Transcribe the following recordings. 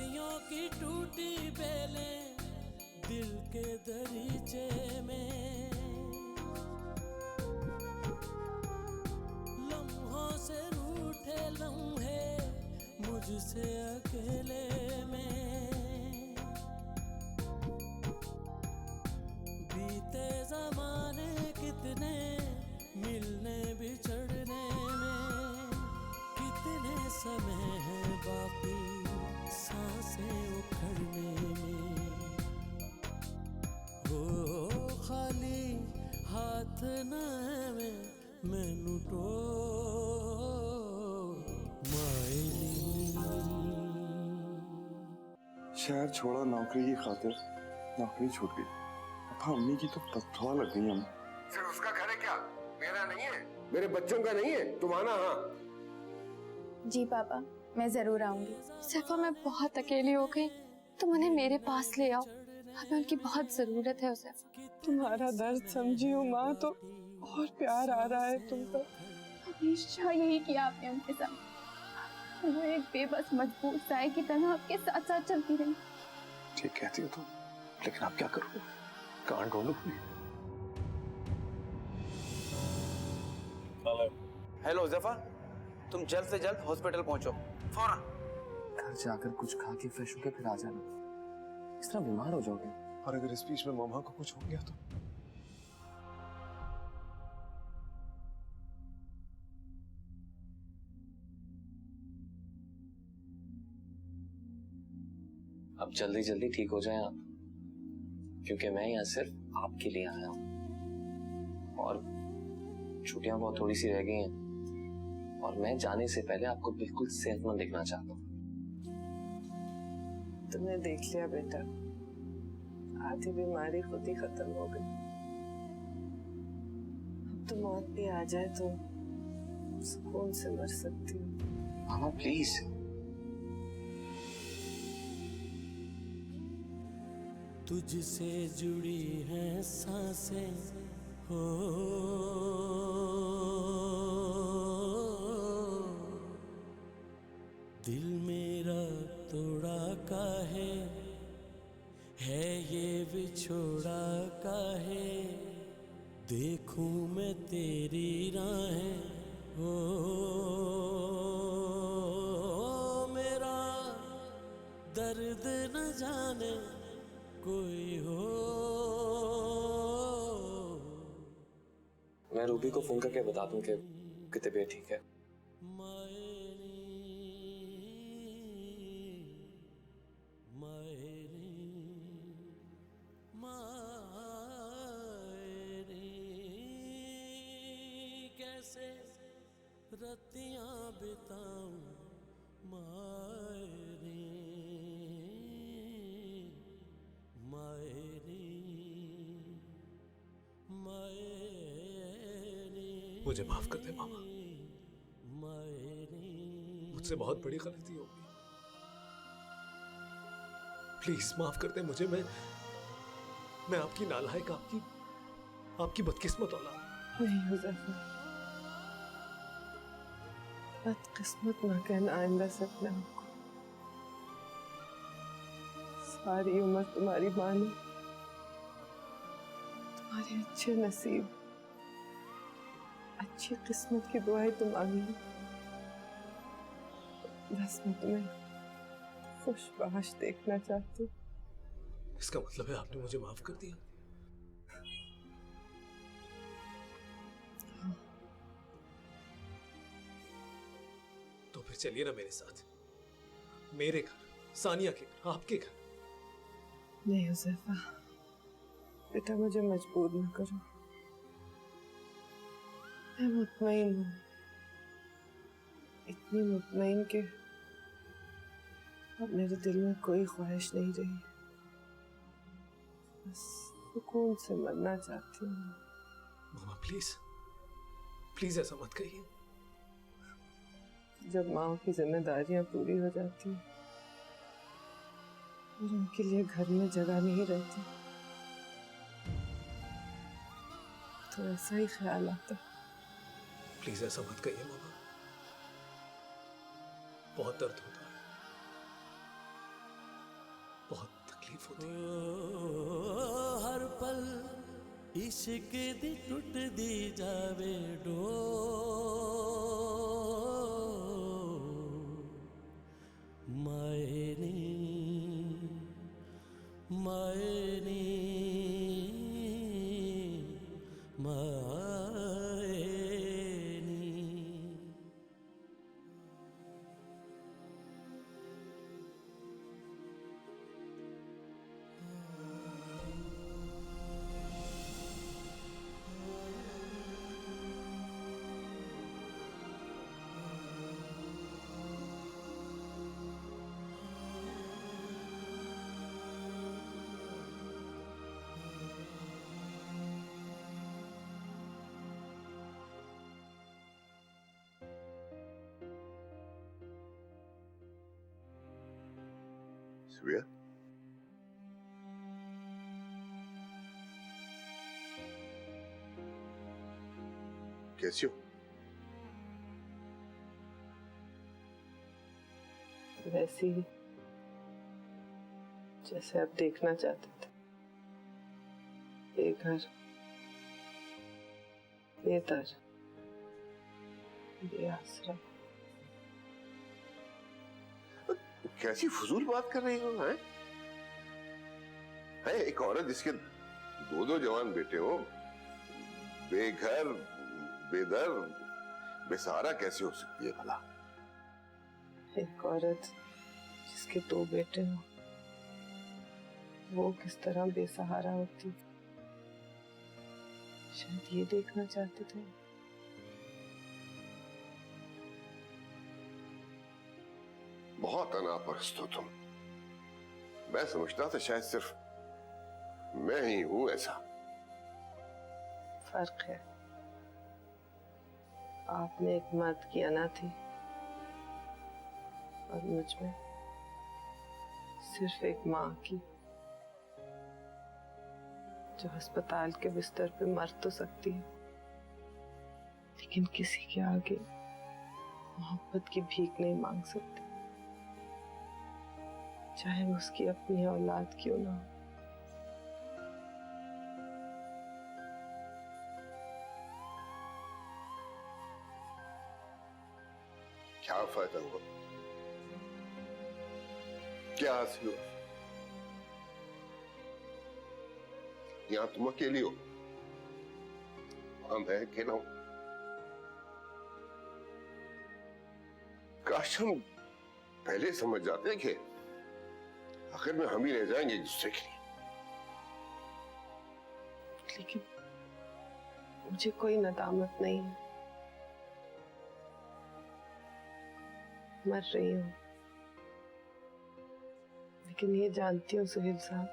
सदियों की टूटी बेलें दिल के दरीचे में, लम्हों से रूठे लम्हे मुझसे अकेले में, बीते जमाने कितने मिलने बिछड़ने में, कितने समय है बाकी सांसें उखड़ने में। हो खाली हाथ न है मैनू तो मायनी। शहर छोड़ा नौकरी की खातिर, नौकरी छूट गई। अब अम्मी की तो बददुआ लग गई हम। सिर्फ उसका घर है क्या? मेरा नहीं है, मेरे बच्चों का नहीं है, तुम आना। हाँ जी पापा, मैं जरूर आऊंगी। सैफा मैं बहुत अकेली हो गई, तुम उन्हें मेरे पास ले आओ, हमें उनकी बहुत जरूरत है। उसे तुम्हारा दर्द समझी हूँ माँ, तो और प्यार आ रहा है तुम पर। हमेशा यही किया आपने उनके साथ, वो एक बेबस मजबूर साए की तरह आपके साथ साथ चलती रही। ठीक कहती हो तुम, लेकिन अब क्या करूँ? कहाँ ढूंढूं? हेलो ज़फ़ा, तुम जल्द से जल्द हॉस्पिटल पहुंचो फौरन। घर जाकर कुछ खा के फ्रेश होकर फिर आ जाना, इस तरह बीमार हो जाओगे। और अगर इस बीच में मामा को कुछ हो गया तो? अब जल्दी जल्दी ठीक हो जाएं आप, क्योंकि मैं यहाँ सिर्फ आपके लिए आया हूँ और छुट्टियां बहुत थोड़ी सी रह गई हैं और मैं जाने से पहले आपको बिल्कुल सेहतमंद देखना चाहता हूँ। तुमने देख लिया बेटा, आधी बीमारी खुद ही खत्म हो गई। अब तो मौत भी आ जाए तो सुकून से मर सकती हूँ। मामा प्लीज। तुझसे जुड़ी हैं सांसें हो, दिल मेरा तोड़ा काहे है ये बिछोड़ा काहे, देखूं मैं तेरी राहें हो, मेरा दर्द न जाने कोई हो। मैं रूबी को फोन करके बता दूं कि तबीयत ठीक है। मायनी मायनी मायनी, कैसे रतियां बिताऊं मायनी मायनी मायनी। मुझे माफ कर दे मामा, मायनी मुझसे बहुत बड़ी गलती हो गई। प्लीज माफ कर दे मुझे। मैं आपकी नालायक, आपकी बदकिस्मत औलाद। नहीं हुज़ैफा, बदकिस्मत ना कहना आइंदा से अपने आप को। सारी उम्र तुम्हारी माँ ने तुम्हारे अच्छे नसीब, अच्छी किस्मत की दुआएं तुम मांगी। बस मैं तुम्हें खुशबाश देखना चाहती हूँ। इसका मतलब है आपने मुझे माफ कर दिया? हाँ। तो फिर चलिए ना मेरे साथ, मेरे घर, सानिया के घर, आपके घर। नहीं हुज़ैफा, बेटा मुझे मजबूर न करो। मैं मुतमईन हूँ, इतनी मुतमईन कि अब मेरे दिल में कोई ख्वाहिश नहीं रही। बस सुकून से मरना चाहती हूँ। मामा प्लीज, प्लीज ऐसा मत कहिए। जब माँ की जिम्मेदारियां पूरी हो जाती हैं और उनके लिए घर में जगह नहीं रहती, तो ऐसा ही ख्याल आता। प्लीज ऐसा मत कहिए मामा, बहुत दर्द होता है। बहुत तकलीफ होती है। हर पल इश्क दी टुट दी जावे डोर माए नी माए नी माए नी। सूर्या, कैसी हो? वैसी ही जैसे आप देखना चाहते थे। बेघर, बेदर, बेआसरा। कैसी फजूल बात कर रही हो? हैं? है एक औरत जिसके दो जवान बेटे हो, बेघर, बेदर, बेसहारा कैसे हो सकती है भला? एक औरत जिसके 2 बेटे हो, वो किस तरह बेसहारा होती, शायद ये देखना चाहते थे। बहुत अनापरस्त हो तुम। मैं समझता था शायद सिर्फ मैं ही हूं ऐसा। फर्क है, आपने एक मर्द की अना थी और मुझ में सिर्फ एक माँ की, जो अस्पताल के बिस्तर पे मर तो सकती है, लेकिन किसी के आगे मोहब्बत की भीख नहीं मांग सकती, चाहे वो उसकी अपनी औलाद क्यों ना हो। क्या फायदा हुआ? क्या हासिल हुआ? यहां तुम अकेली हो, वहां मैं अकेला हूं। काश हम पहले समझ जाते कि आखिर में हम ही रह जाएंगे एक दूसरे के लिए। लेकिन मुझे कोई नदामत नहीं है। मर रही हूं, लेकिन ये जानती हूँ सुहेल साहब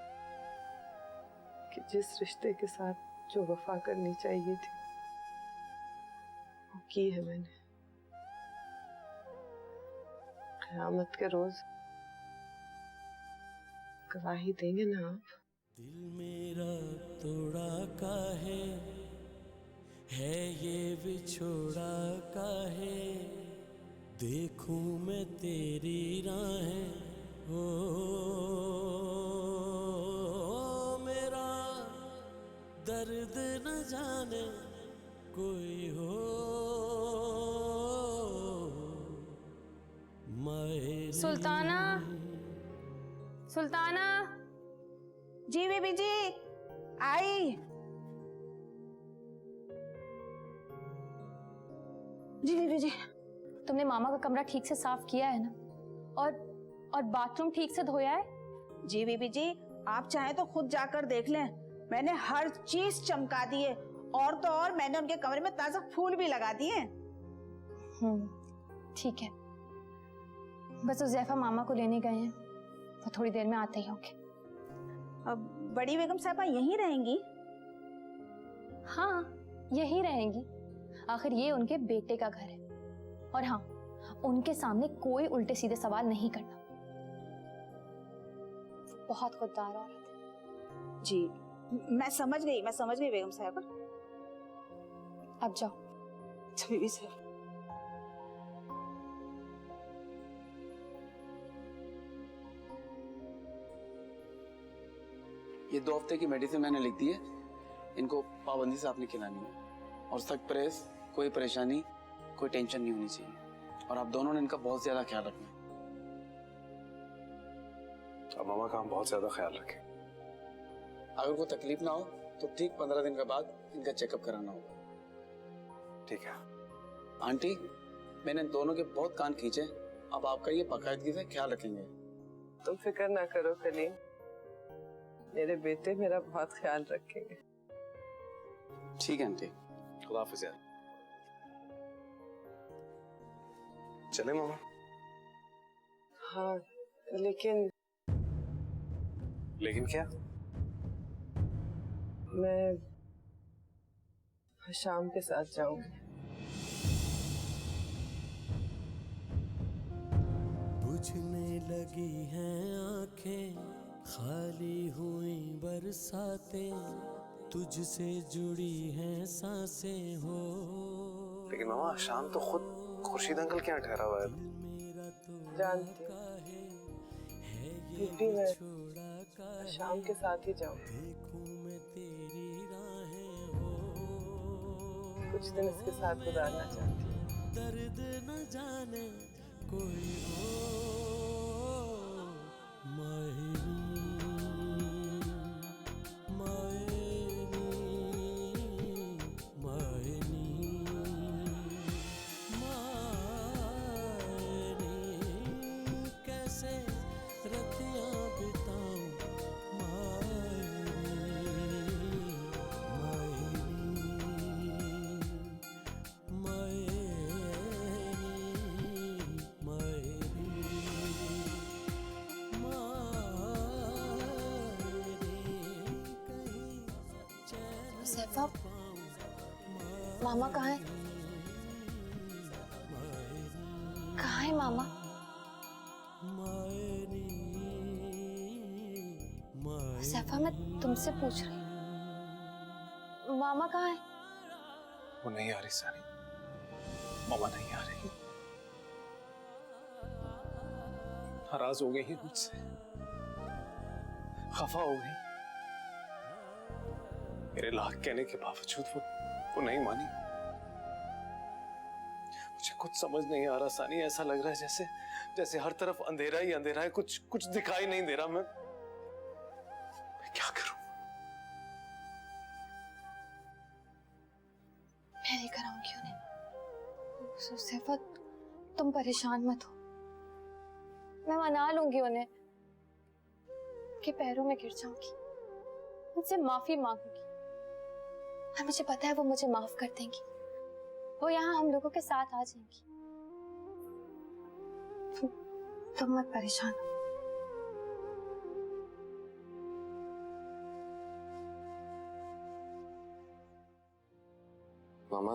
कि जिस रिश्ते के साथ जो वफा करनी चाहिए थी वो की है मैंने। क़यामत के रोज गवाही देंगे ना आप? दिल मेरा तोड़ा काहे है ये विछोड़ा काहे, देखूं मैं तेरी राहें हो मेरा दर्द न जाने कोई हो माए सुल्ताना, सुल्ताना। जी बीबी जी आई। जी बीबी जी। तुमने मामा का कमरा ठीक से साफ किया है ना? और बाथरूम ठीक से धोया है? जी बीबी जी, आप चाहे तो खुद जाकर देख लें, मैंने हर चीज चमका दी है, और तो और मैंने उनके कमरे में ताजा फूल भी लगा दिए। ठीक है, बस उज़ैफा मामा को लेने गए हैं, वो थोड़ी देर में आते ही होंगे। अब बड़ी बेगम साहबा यहीं रहेंगी? हाँ, यहीं रहेंगी, आखिर ये उनके बेटे का घर है। और हाँ, उनके सामने कोई उल्टे सीधे सवाल नहीं करना, बहुत खुददार औरत है। जी मैं समझ गई बेगम साहबा। अब जाओ। बीबी साहब। ये 2 हफ्ते की मेडिसिन मैंने लिख दी है, इनको पाबंदी से आपने खिलानी है। और सख्त परहेज, कोई परेशानी, कोई टेंशन नहीं होनी चाहिए। और आप दोनों ने इनका बहुत ज्यादा ख्याल रखना है। अब मामा का हम बहुत ज्यादा ख्याल रखें। अगर कोई तकलीफ ना हो तो ठीक 15 दिन के बाद इनका चेकअप कराना होगा। ठीक है। आंटी, मैंने दोनों के बहुत कान खींचे, अब आपका ये बाकायदगी से ख्याल रखेंगे। तुम फिक्र ना करो कलीम, मेरे बेटे मेरा बहुत ख्याल रखेंगे। ठीक है आंटी। खुदा हाफिज़ यार। चले मामा? हाँ, लेकिन क्या? मैं शाम के साथ जाऊंगी। बुझने लगी हैं आंखें, खाली हुई बरसातें, तुझसे जुड़ी हैं सांसें हो। लेकिन मामा शाम तो खुद खुर्शीद अंकल क्या ठहरा हुआ है। जानती हूँ, फिर भी मैं शाम के साथ ही जाऊंगी। कुछ दिन इसके साथ गुजारना चाहती हूँ। दर्द न जाने कोई हो, मायनी मायनी मायनी मायनी, कैसे रतियां बिताऊं मायनी सैफा, मामा कहाँ है? कहाँ है मामा? सैफा, मैं तुमसे पूछ रही हूँ, मामा कहाँ है? वो नहीं आ रही सानी, मामा नहीं आ रही। नाराज हो गई है मुझसे, खफा हो गई। मेरे लाख कहने के बावजूद वो नहीं मानी। मुझे कुछ समझ नहीं आ रहा सानी, ऐसा लग रहा है जैसे हर तरफ अंधेरा ही अंधेरा है, कुछ दिखाई नहीं दे रहा। मैं क्या करूं? मैं लेकर आऊंगी उन्हें। सैफा, तुम परेशान मत हो, मैं मना लूंगी उन्हें, उनके पैरों में गिर जाऊंगी, उनसे माफी मांगूंगी, और मुझे पता है वो मुझे माफ कर देंगी। वो यहाँ हम लोगों के साथ आ जाएंगी। तुम मत परेशान हो। मामा,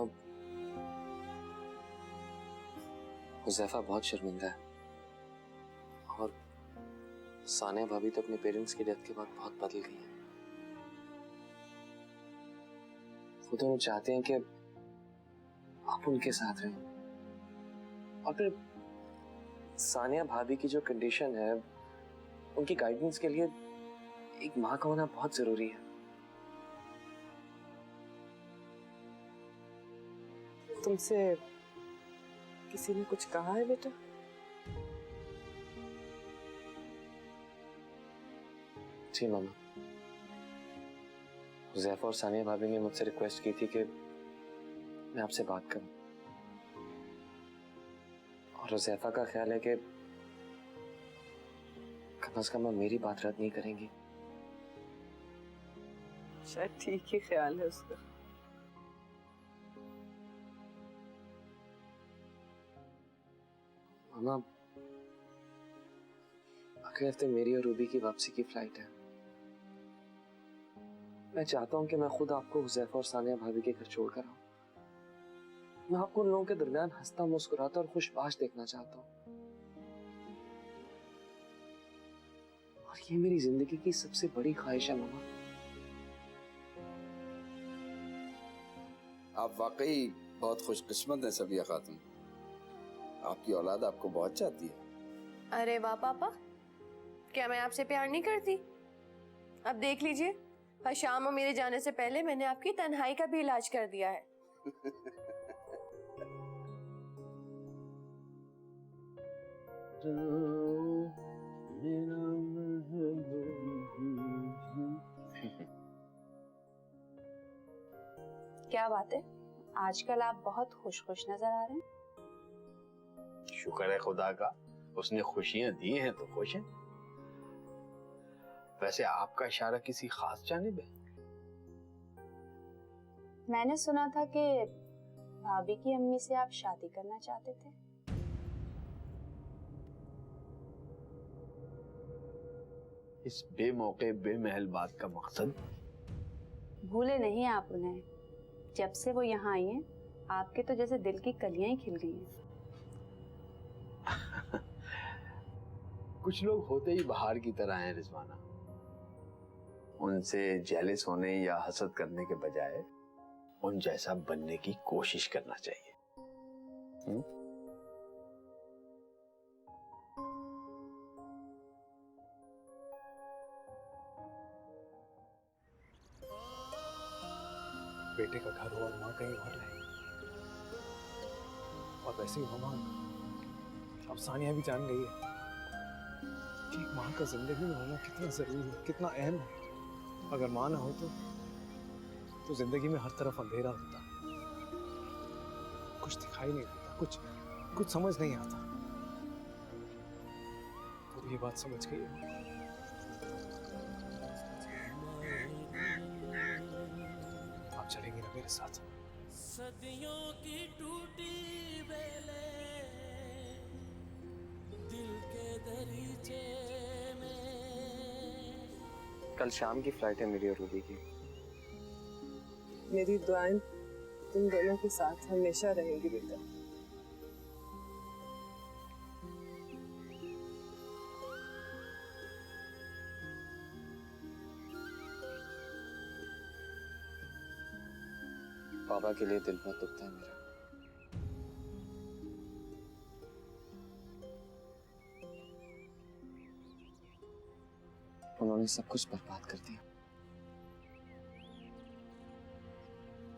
हुज़ैफा बहुत शर्मिंदा है, और सानिया भाभी तो अपने पेरेंट्स की डेथ के बाद बहुत बदल गई है। वो दोनों चाहते हैं कि आप उनके साथ रहें, और फिर सानिया भाभी की जो कंडीशन है, उनकी गाइडेंस के लिए एक माँ का होना बहुत जरूरी है। तुमसे किसी ने कुछ कहा है बेटा? जी मामा, हुज़ैफा और सानिया भाभी ने मुझसे रिक्वेस्ट की थी कि मैं आपसे बात करूं, और हुज़ैफा का ख्याल है कि कम से कम मेरी बात रद्द नहीं करेंगी। शायद ठीक ही ख्याल है उसका। मामा, अगले हफ्ते मेरी और रूबी की वापसी की फ्लाइट है। मैं चाहता हूं कि मैं खुद आपको हुज़ैफा और सानिया भाभी के घर छोड़कर आऊं। मैं आपको उन लोगों के दरमियान हंसता मुस्कुराता और खुशबाश देखना चाहता हूं, और ये मेरी जिंदगी की सबसे बड़ी ख्वाहिश है मामा। आप वाकई बहुत खुशकिस्मत हैं सबिया खातून, आपकी औलाद आपको बहुत चाहती है। अरे वाह पापा, क्या मैं आपसे प्यार नहीं करती? अब देख लीजिए, हर शाम और मेरे जाने से पहले मैंने आपकी तन्हाई का भी इलाज कर दिया है। क्या बात है, आजकल आप बहुत खुश खुश नजर आ रहे हैं। शुक्र है खुदा का, उसने खुशियां दी हैं तो खुश हैं। वैसे आपका इशारा किसी खास जानिब है? मैंने सुना था कि भाभी की अम्मी से आप शादी करना चाहते थे। इस बेमौके बेमहल बात का मकसद? भूले नहीं आप उन्हें, जब से वो यहाँ आई हैं, आपके तो जैसे दिल की कलियां ही खिल गई हैं। कुछ लोग होते ही बहार की तरह हैं रिजवाना। उनसे जेलस होने या हसद करने के बजाय उन जैसा बनने की कोशिश करना चाहिए। बेटे का घर हो और माँ कहीं और रहे। और वैसे ही मामा, अब सानिया भी जान गई है कि एक माँ का जिंदगी में होना कितना जरूरी है, कितना अहम है। अगर माँ ना हो तो जिंदगी में हर तरफ अंधेरा होता, कुछ दिखाई नहीं देता, कुछ समझ नहीं आता। तो ये बात समझ गई है। आप चलेंगे ना मेरे साथ? सदियों की टूटी बेले दिल के दरीचे में। कल शाम की फ्लाइट है मेरी और रूबी की। मेरी दुआएं तुम दोनों के साथ हमेशा रहेंगी बेटा। पापा के लिए दिल बहुत दुखता है मेरा। उन्होंने सब कुछ बर्बाद कर दिया,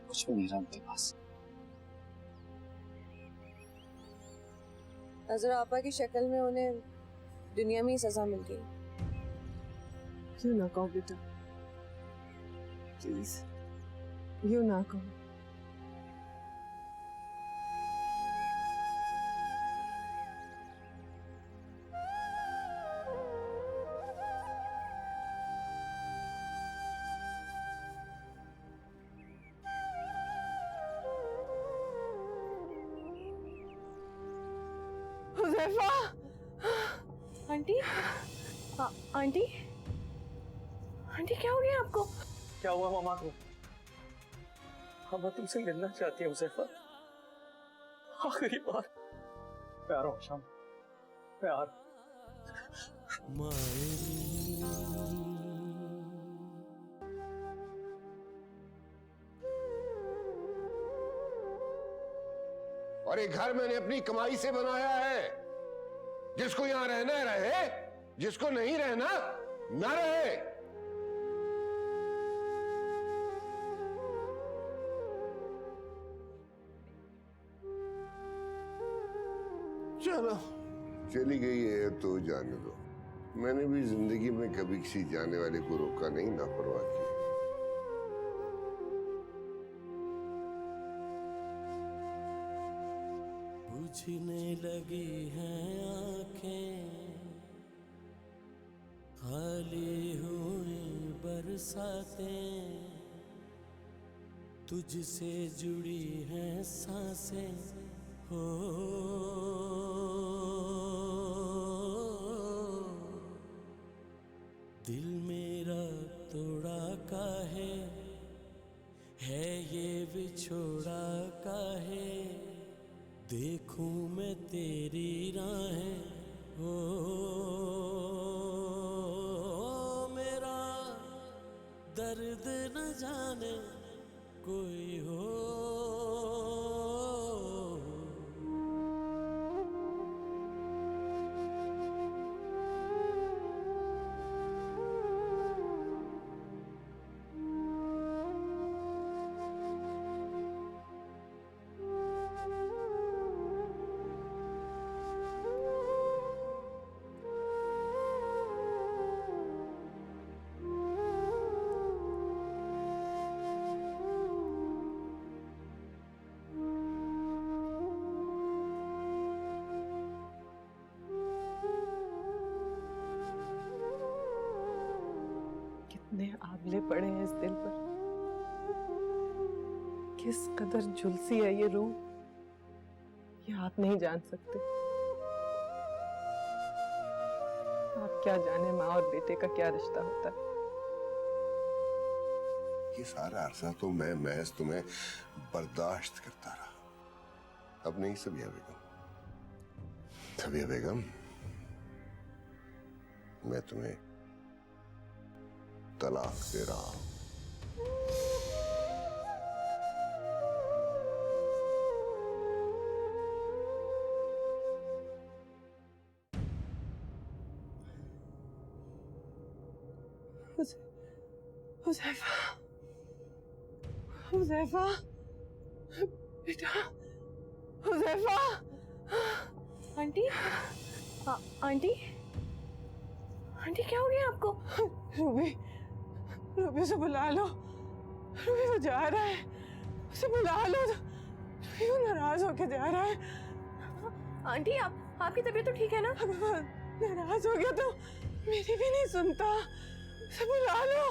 कुछ भी नहीं रहा उनके पास। नजर आपा की शक्ल में उन्हें दुनिया में ही सजा मिल गई। क्यों ना कहो बेटा, प्लीज यूं ना कहो। हुज़ैफा! आंटी, आंटी, आंटी क्या हो गया आपको? क्या हुआ मामा को? मामा तुमसे मिलना चाहती है हुज़ैफा, आखिरी बार। मैं आ रहा हूँ शाम, मैं आ रहा और ये घर मैंने अपनी कमाई से बनाया है। जिसको यहां रहना है रहे, जिसको नहीं रहना ना रहे। चलो, चली गई है तो जाने दो। मैंने भी जिंदगी में कभी किसी जाने वाले को रोका नहीं, ना परवाह की। बुझने लगी हैं आंखें, खाली हुई बरसातें, तुझसे जुड़ी हैं सांसें। हो दिल मेरा तोड़ा काहे है, ये बिछोड़ा काहे, देखूं मैं तेरी राहें। हो मेरा दर्द न जाने कोई हो। छल्ले पड़े हैं इस दिल पर। किस कदर झुलसी है ये रूह, ये आप नहीं जान सकते। आप क्या जाने माँ और बेटे का क्या रिश्ता होता है। ये सारा अरसा तो मैं महज तुम्हें बर्दाश्त करता रहा। अब नहीं सबिया बेगम, सबिया बेगम, मैं तुम्हें तलाक दे रहा हूं। हुज़ैफा, हुज़ैफा, बेटा, हुज़ैफा। आंटी, आंटी, आंटी क्या हो गया आपको? रूबी, रूबी से बुला लो। रूबी वो जा रहा है, उसे बुला लो। रूबी वो नाराज होके जा रहा है। आंटी आपकी तबीयत तो ठीक है ना? नाराज हो गया तो मेरी भी नहीं सुनता। उसे बुला लो।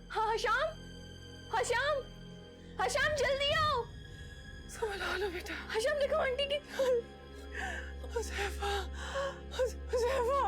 हाँ हशाम, हशाम, हशाम जल्दी आओ। बुला लो बेटा। हशाम देखो आंटी की। हुज़ैफा, हुज़ैफा।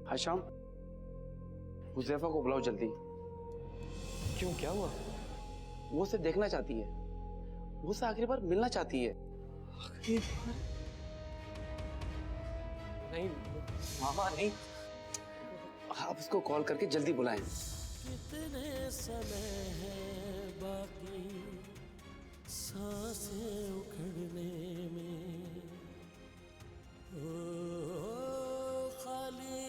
हशाम, हुज़ैफा को बुलाओ जल्दी। क्यों, क्या हुआ? वो उसे देखना चाहती है, वो उससे आखिरी बार मिलना चाहती है। नहीं मामा, नहीं। आप उसको कॉल करके जल्दी बुलाएं। कितने समय है बाकी सांसें उखड़ने में, ओ खाली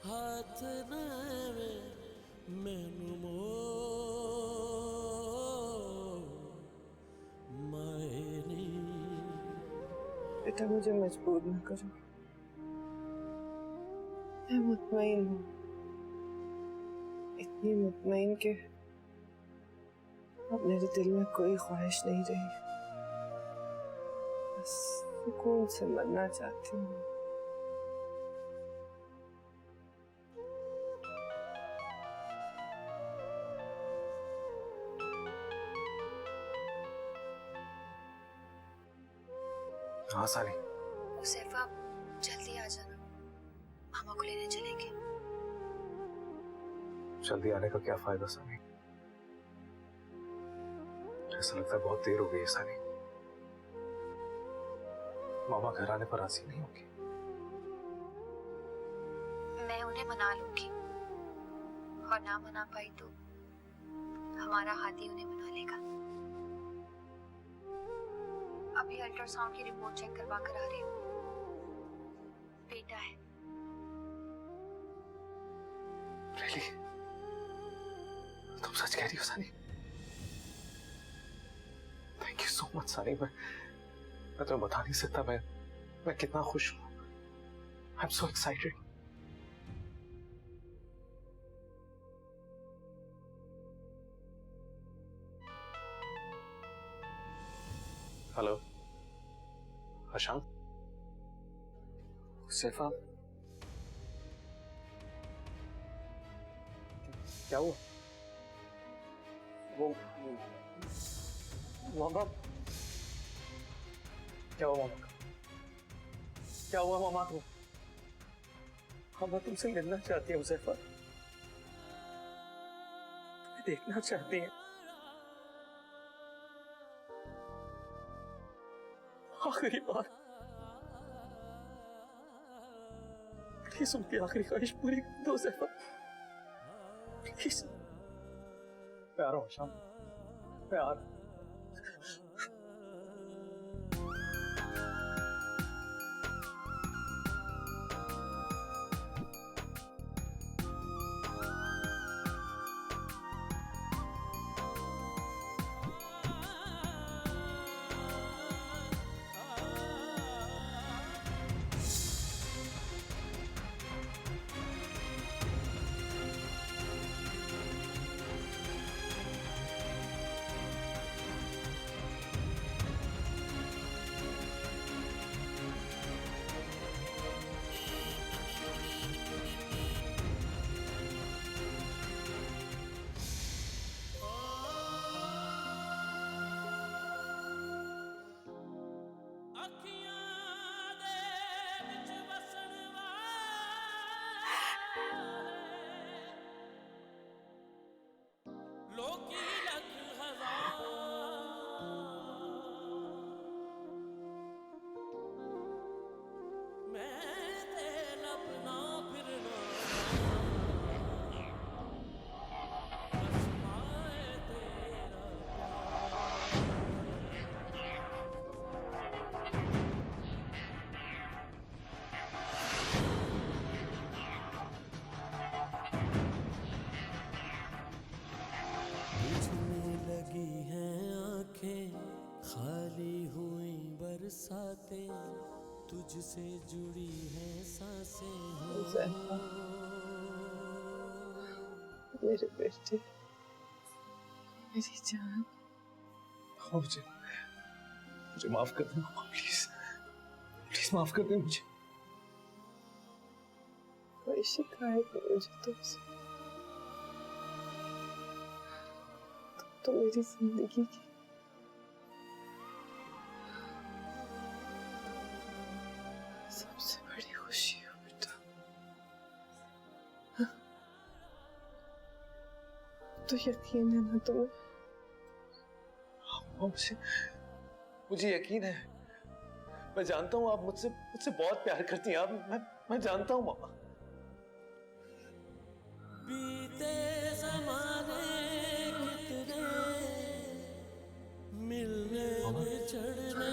हाथ न मैनू मायनी। बेटा मुझे मजबूर न करो, मैं मुतमईन हूँ, इतनी मुतमईन के अब मेरे दिल में कोई ख्वाहिश नहीं रही। बस सुकून से मरना चाहती हूँ। हाँ साली, हुज़ैफा जल्दी आ जाना, मामा को लेने चलेंगे। जल्दी आने का क्या फायदा साली? ऐसा लगता है बहुत देर हो गई है साली। मामा घर आने पर राजी नहीं होगी। मैं उन्हें मना लूंगी, और ना मना पाई तो हमारा हाथी उन्हें मना लेगा। अभी अल्ट्रासाउंड की रिपोर्ट चेक करवा कर आ रही हूँ। बेटा है। Really? तुम सच कह रही हो सानी? थैंक यू सो मच सानी। मैं तुम्हें बता नहीं सकता मैं कितना खुश हूँ। I am so excited. Hello Hasham. Huzaifa, क्या हुआ? वो मामा, क्या हुआ मामा? क्या हुआ मामा को? मामा तुमसे मिलना चाहती है हुज़ैफा, तुम्हें देखना चाहती है। आखिरी बार प्लीज उनकी आखिरी ख्वाहिश पूरी कर दो सैफा, प्लीज। मैं आ रहा हूँ शाम, मैं आ रहा हूँ। खाली हुई बरसातें, तुझसे जुड़ी हैं सांसें हो। मेरे बेटे, मेरी जान, मुझे माफ कर दे मामा, प्लीज प्लीज माफ कर दे मुझे। कोई शिकायत नहीं मुझे तुमसे, तुम तो मेरी जिंदगी की सबसे बड़ी खुशी हो बेटा। तो यकीन है ना तुम्हें? मुझे यकीन है, मैं जानता हूँ आप मुझसे बहुत प्यार करती हैं। आप मैं जानता हूँ मामा। बीते ज़माने कितने मिलने बिछड़ने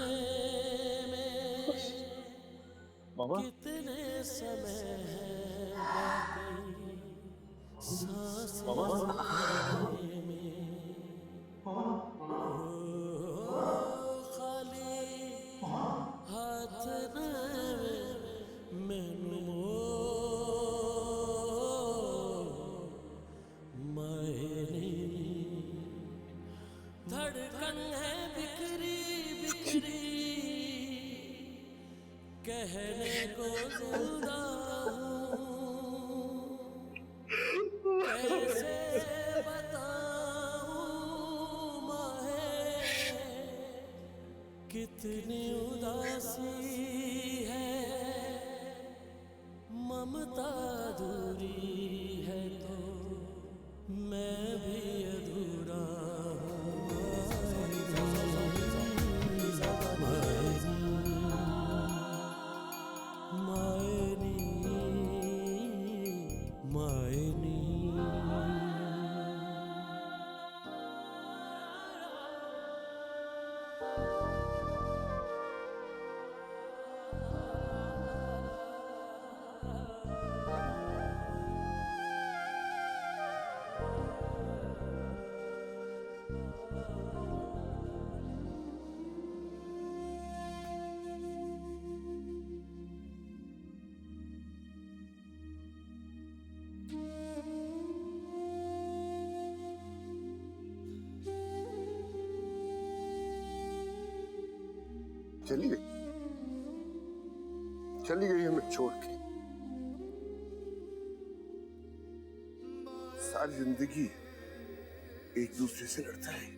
में, मामा कितने समय है बाकी सांसें लेने में। हाथ मैनू मायनी धड़कन है बिखरी बिखरी, कहने को जिंदा हूँ, कैसे बताऊँ माहे कितनी उदासी है, ममता अधूरी है तो मैं भी अधूरा चली गई हमें छोड़ के। सारी जिंदगी एक दूसरे से लड़ते रहे,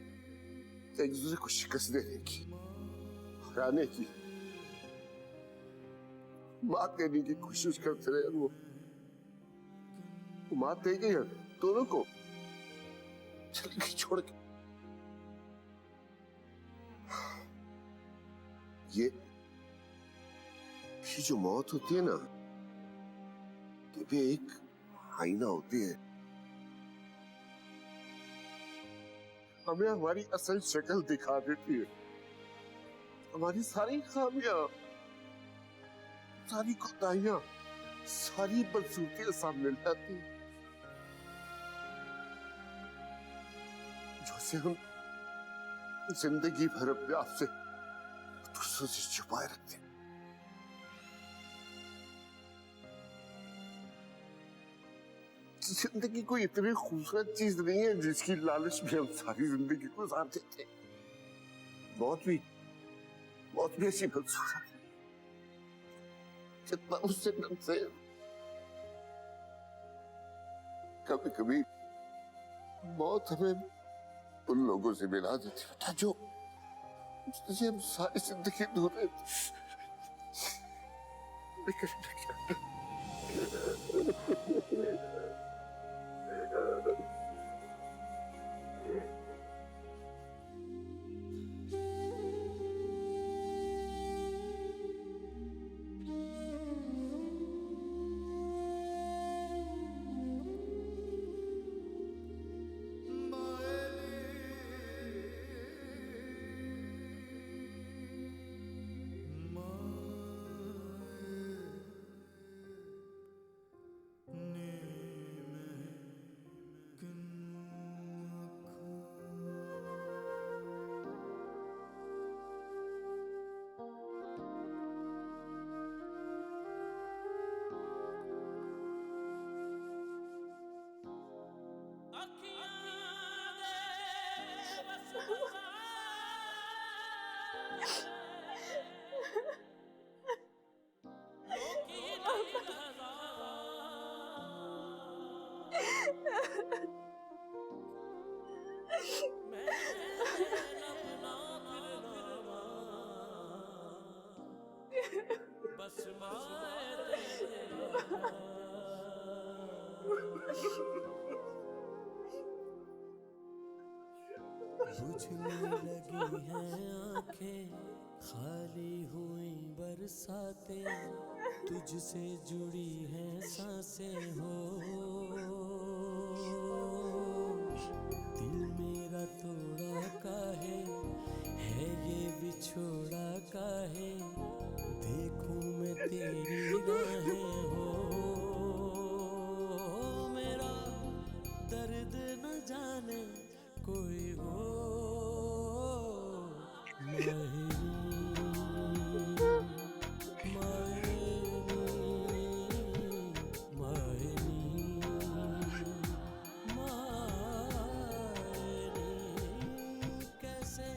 एक दूसरे को शिकस्त देने की, हराने की, मात देने की कोशिश करते रहे। वो मात दे गई दोनों को, चली गई छोड़ के। ये जो मौत होती है ना, ये भी एक आईना होती है, हमें हमारी असल शक्ल दिखा देती है। हमारी सारी खामियां, सारी कोताहियां, सारी बदसूरतियां सामने लाती हैं, जो से हम जिंदगी भर अपने आप से दूसरों से छुपाए रखते हैं। जिंदगी कोई इतनी खूबसूरत चीज नहीं है जिसकी लालच में हम सारी जिंदगी गुजार देते। मौत भी ऐसी खूबसूरत है, जितना उससे डरते हैं। कभी कभी मौत हमें उन लोगों से मिला देती है जो जिनसे हम सारी जिंदगी दूर रहते। बुझने लगी हैं आंखें, खाली हुई बरसातें, तुझसे जुड़ी हैं सांसें हो। दिल मेरा तोड़ा काहे है ये बिछोड़ा काहे, देखूं मैं तेरी राहें हो। मेरा दर्द न जाने कोई हो, कैसे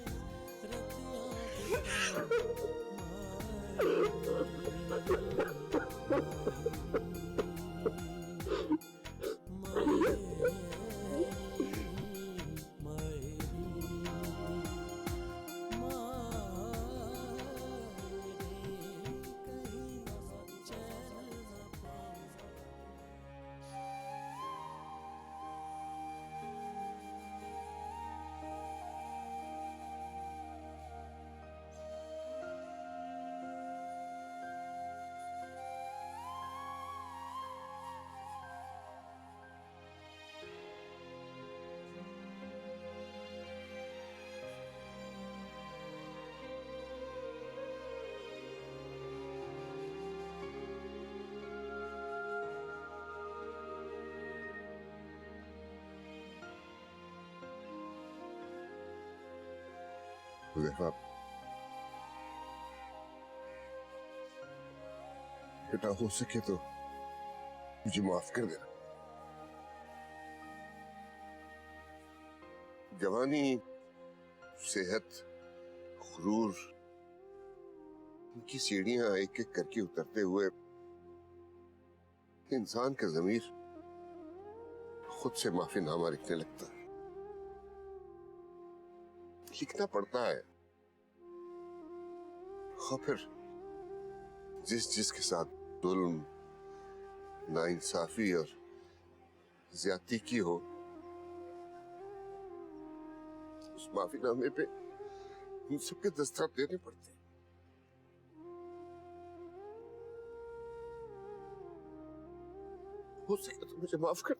हुज़ैफा, बेटा हो सके तो मुझे माफ कर देना। जवानी, सेहत, गुरूर, इनकी सीढ़ियां एक एक करके उतरते हुए इंसान का ज़मीर खुद से माफीनामा लिखने लगता है। लिखना पड़ता है, और फिर जिसके साथ जुल्म, नाइंसाफी और ज्यादती की हो, उस माफीनामे पे उन सबके दस्तखत देने पड़ते हैं। हो सके तो मुझे माफ कर।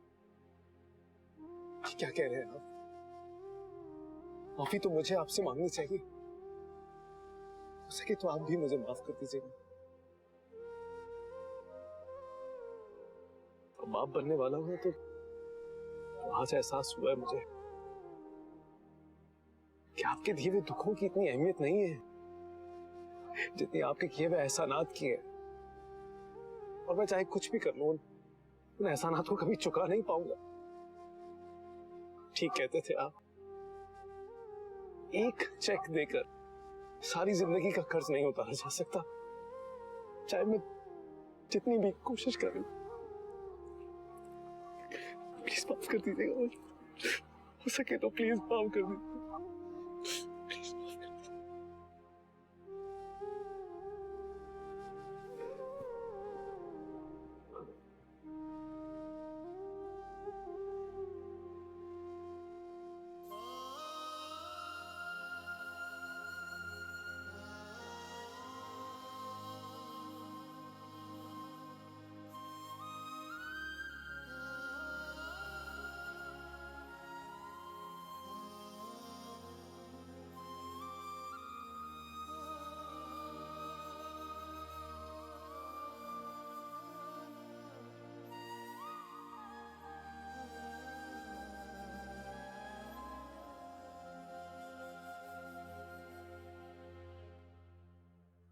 क्या कह रहे हैं आप? माफी तो मुझे आपसे मांगनी चाहिए। हो सके तो आप भी मुझे माफ कर दीजिएगा। अब बाप बनने वाला हूं तो आज एहसास हुआ है मुझे कि आपके दिए हुए दुखों की इतनी अहमियत नहीं है जितनी आपके किए हुए एहसानात की है। और मैं चाहे कुछ भी कर लूं, उन एहसानात को कभी चुका नहीं पाऊंगा। ठीक कहते थे आप, एक चेक देकर सारी जिंदगी का कर्ज नहीं उतारा जा सकता, चाहे मैं जितनी भी कोशिश करूं। प्लीज माफ कर दीजिएगा मुझे, हो सके तो प्लीज माफ कर दीजिए।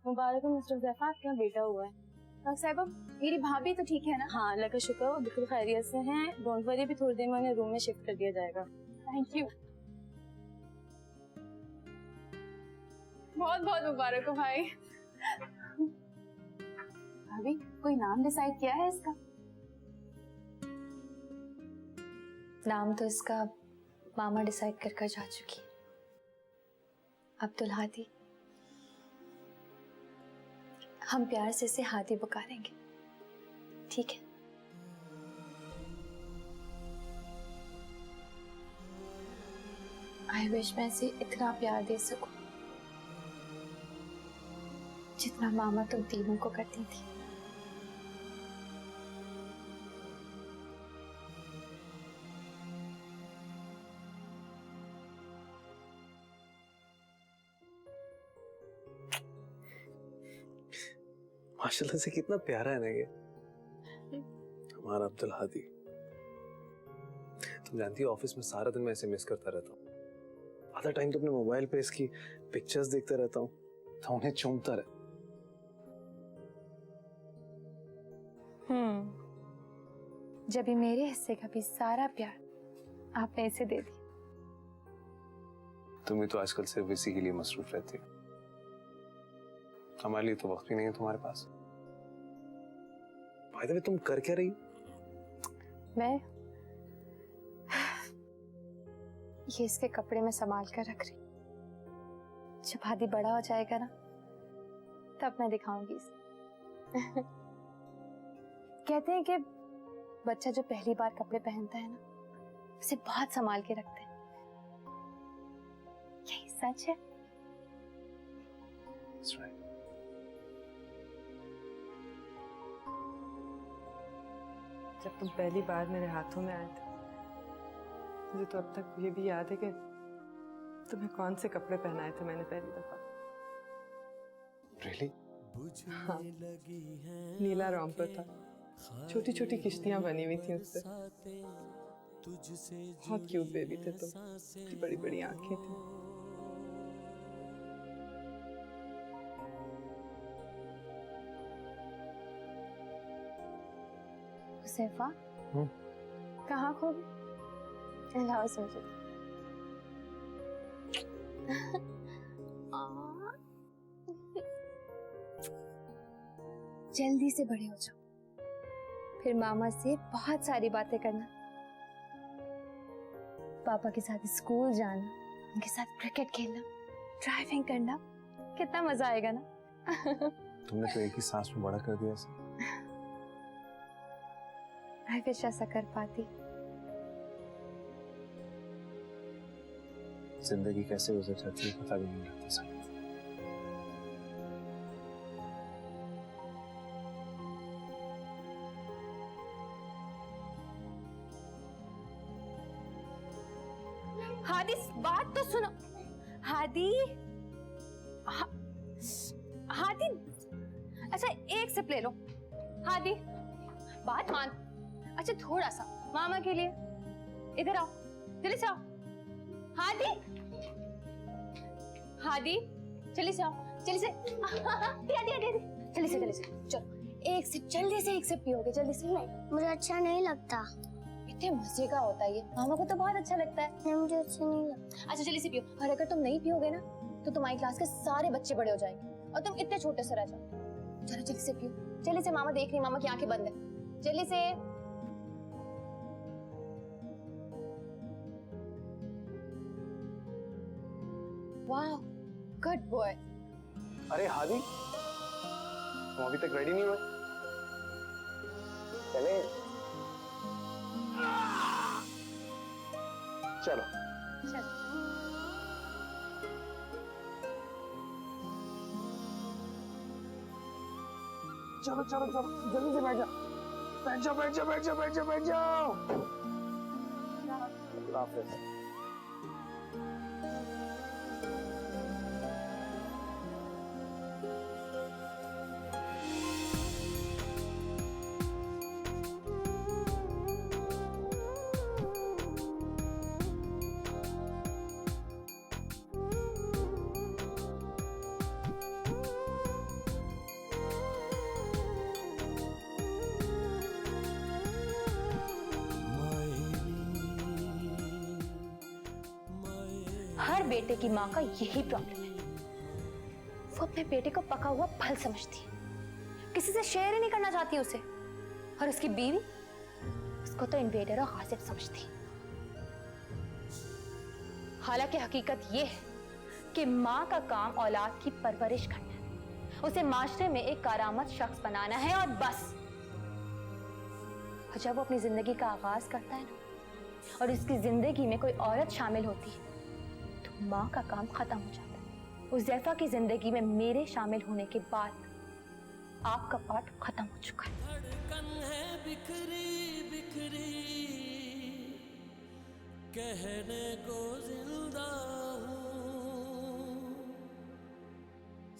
मुबारक हो मिस्टर ज़ैफ़ा, आपका बेटा हुआ है। डॉक्टर साहब, मेरी भाभी तो ठीक है ना? हाँ, अल्लाह का शुक्र, वो बिल्कुल खैरियत से हैं। डोंट वरी, भी थोड़ी देर में उन्हें रूम में शिफ्ट कर दिया जाएगा। Thank you. बहुत बहुत मुबारक हो भाई। भाभी, कोई नाम डिसाइड किया है इसका? नाम तो इसका मामा डिसाइड कर जा चुकी है, अब्दुल हादी। हम प्यार से इसे हादी पुकारेंगे, ठीक है? आई विश मैं इसे इतना प्यार दे सकूं जितना मामा तुम तीनों को करती थी। माशाल्लाह से कितना प्यारा है ना ये हमारा अब्दुल हादी। तुम जानती हो, ऑफिस में सारा दिन मैं ऐसे मिस करता रहता हूँ। आधा टाइम तो अपने मोबाइल पे इसकी पिक्चर्स देखता रहता हूँ, तो उन्हें चूमता रहता। जब भी मेरे हिस्से का भी सारा प्यार आपने इसे दे दिया। तुम भी तो आजकल सिर्फ इसी के लिए मसरूफ रहती हो, हमारे लिए तो वक्त भी नहीं है तुम्हारे पास। भाई दबे तुम कर क्या रही हो? मैं ये इसके कपड़े में संभाल कर रख रही। जब हादी बड़ा हो जाएगा ना, तब मैं दिखाऊंगी इसे। कहते हैं कि बच्चा जो पहली बार कपड़े पहनता है ना, उसे बहुत संभाल के रखते हैं। यही सच है। That's right. जब तुम पहली बार मेरे हाथों में आए थे, मुझे तो अब तक ये भी याद है कि तुम्हें कौन से कपड़े पहनाए थे मैंने पहली दफा। Really? हाँ, नीला रॉम्पर था, छोटी छोटी किश्तियां बनी हुई थी उससे। बहुत क्यूट बेबी थे तुम, बड़ी बड़ी आंखें थी। हुज़ैफा, कहाँ खो गए? लाओ मुझे। जल्दी से बड़े हो जाओ, फिर मामा से बहुत सारी बातें करना। पापा के साथ स्कूल जाना, उनके साथ क्रिकेट खेलना, ड्राइविंग करना, कितना मजा आएगा ना। तुमने तो एक ही सांस में बड़ा कर दिया इसे। मैं विश ऐसा कर पाती। जिंदगी कैसे गुजर जाती है पता भी नहीं लगता सब। हादी बात तो सुनो। हादी हादी अच्छा एक सिप ले लो। हादी बात मान। अच्छा थोड़ा सा मामा के लिए, इधर आओ, जल्दी से आओ। हादी हादी जल्दी से आओ, जल्दी से। जल्दी से चलो, एक सिप जल्दी से, एक सिप पियोगे जल्दी से। नहीं, मुझे अच्छा नहीं लगता। इतने मजे का होता है ये, मामा को तो बहुत अच्छा लगता है। नहीं, मुझे अच्छा नहीं लगता। अच्छा जल्दी से पियो, और अगर तुम नहीं पियोगे ना तो तुम्हारी क्लास के सारे बच्चे बड़े हो जाएंगे और तुम इतने छोटे से रह जाओगे। चलो जल्दी से पियो, जल्दी से। मामा देख रही, मामा की आंखें बंद है, जल्दी से। वाह गुड बॉय। अरे हादी, तुम अभी तक रेडी नहीं हुए? चले चलो चलो चलो चलो, जल्दी से बैठ जाओ, बैठ जाओ, बैठ जाओ, बैठ जाओ, बैठ जाओ, बैठ जाओ। अल्लाह हाफिज़। हर बेटे की माँ का यही प्रॉब्लम है, वो अपने बेटे को पका हुआ फल समझती है, किसी से शेयर ही नहीं करना चाहती उसे। और उसकी बीवी उसको तो इन्वेडर और गासिब समझती है। हालांकि हकीकत ये है कि माँ का काम औलाद की परवरिश करना है, उसे माशरे में एक कारामद शख्स बनाना है और बस। और जब वो अपनी जिंदगी का आगाज करता है ना और उसकी जिंदगी में कोई औरत शामिल होती है तो माँ का काम खत्म हो जाता है। हुज़ैफा की जिंदगी में मेरे शामिल होने के बाद आपका पार्ट खत्म हो चुका है। धड़कन है बिखरी बिखरी, कहने को जिंदा हूँ,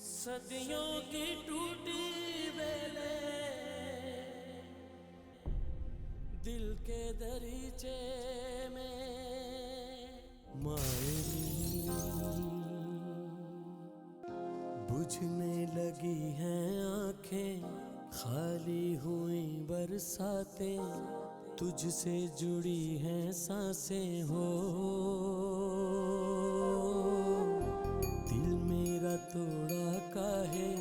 सदियों की टूटी बेले दिल के दरीचे में मायरी बुझने लगी हैं आंखें, खाली हुई बरसातें, तुझसे जुड़ी हैं सांसें हो। दिल मेरा तोड़ा काहे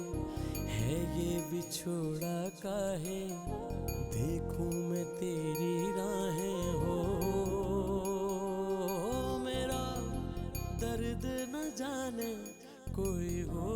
है ये बिछोड़ा काहे, देखूं मैं तेरी राहें हो। मेरा दर्द न जाने कोई हो।